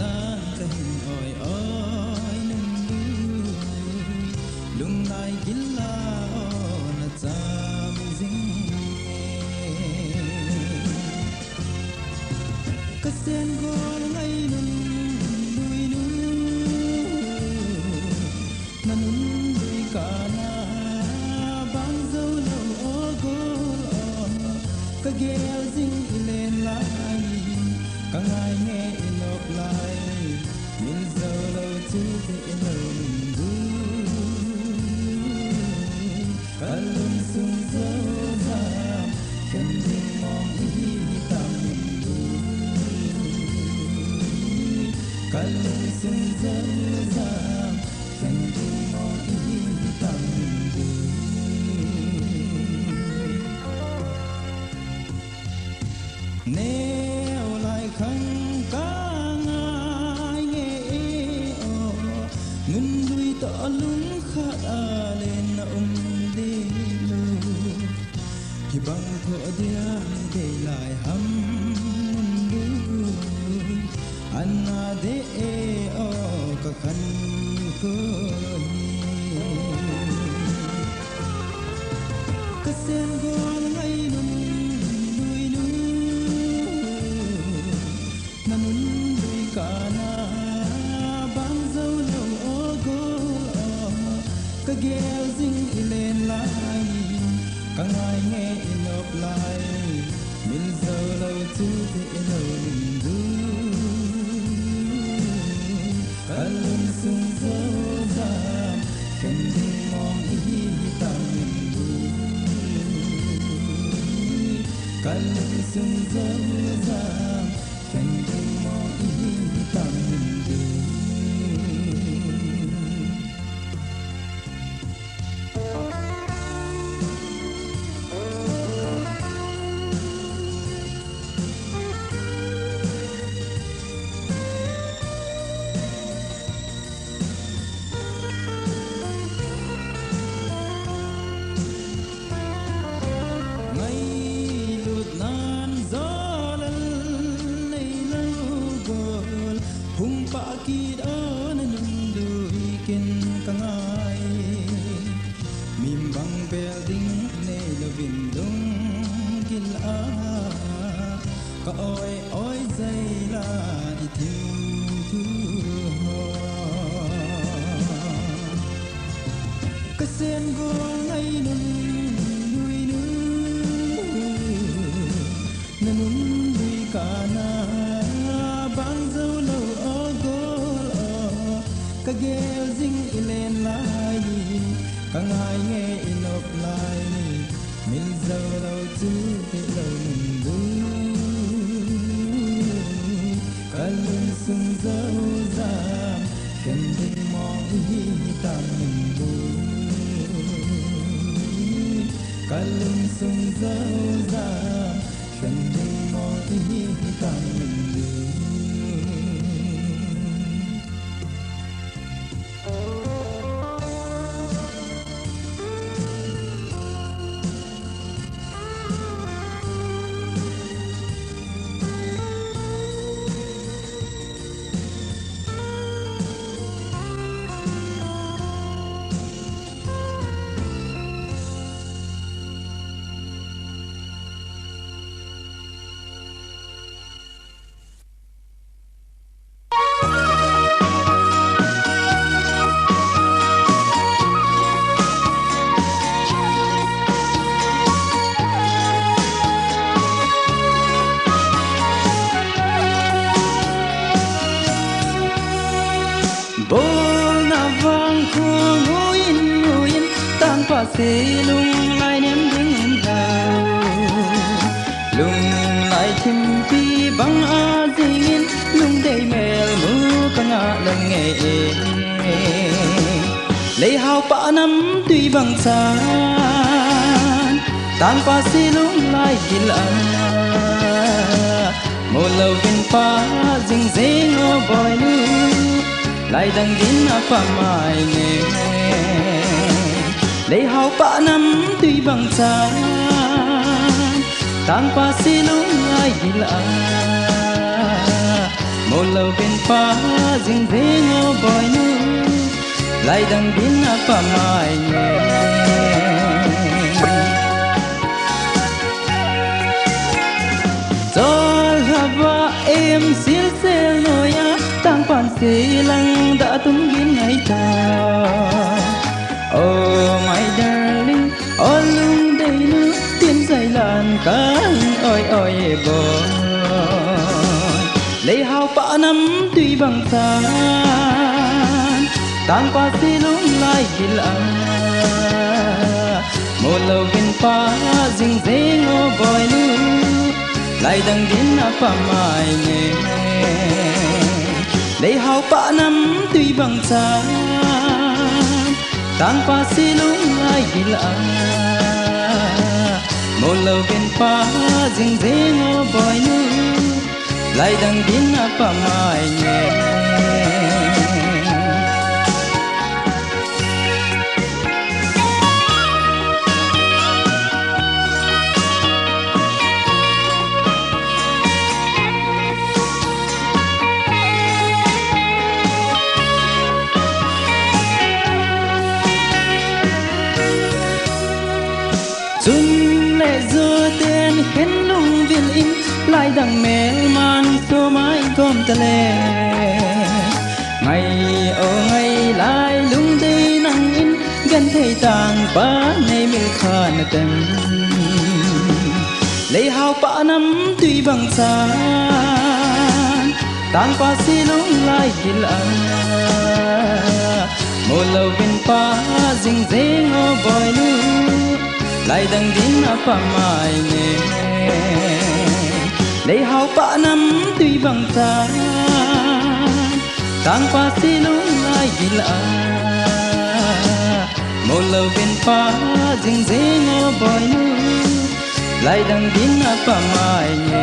lan ka hin oi oi nung lung lai gilla na tam zing ka sen gol ngai nun lui nu na nun lui ka na bang zo lo o gol ka gel zing ilen lai ka ngai nghe inop lai min zo lo tu te ino du ka lung sung zo za kan ding mong hi tam du ka lung sung zo za kan ding mong hi tam du neo lại khăng ca ngai nghe o ngân đuôi tỏ lúng khát lên đi lu thì bằng thọ dia để lại hâm đuôi anh để o cả khăn cơ cái sen gol ngay nun ka gel zing ilen lai ka ngai nghe inop lai min zo lo tu te ino du ka lung sung zo za kan ding mong hi tam du ka lung sung zo za kan ding mong hi tam du ka oi oi dây la đi thiêu thu ho ka sen go ngay nun lui nu na nun lui ka na bang zo lo o gol ka gel zing ilen lai ka ngai nghe inop lai min zo lo tu te lo du kalung sung zo za kan ding mong hi tam du kalung sung zo za kan ding mong hi tam du si lung lại ném đứng vào lung lại chim pi băng a dingin lung đầy mèo mưa căng ngã lần nghe lấy hao pa năm tuy bằng xa tan pa si lung lại gila một lâu viên pa ding ding o boy nu lại đang đến apa mai nghe lấy hao pa năm tuy bằng xa tan pa si lung lại gila một lâu bên phá dinh dế ngô bòi nu lại đằng đến apa mai nghe cho hava em sil sel noya tang pan silang đã tung gin ngày ta oh my darling oh lung day nu tiên say lan cả oi oi boy lấy hao pa năm tuy bằng xa tang pa silung lai gila một lâu bên phá dinh dế ngô bòi nu lại đằng đến apa mai nghe lấy hao pa năm tuy bằng xa tang pa silung lai gila một lâu bên phá dinh dế ngô bòi nu lại đằng đến apa mai nghe Xuân lệ dưa tên khen lung viên in lại đằng mẹ man số mãi gom ta lệ ngày ngày lại lung đi nắng in gần thấy tàng ba nay mê khan tình lấy hao pa năm tuy bằng xa tang pa si lung lại gila một lâu bên phá dinh dế ngô bòi nu lại đằng đến apa mai nghe lấy hao pa năm tuy bằng xa tang pa silung lai gila một lâu bên phá dinh dế ngô bòi nu lại đằng đến apa mai nghe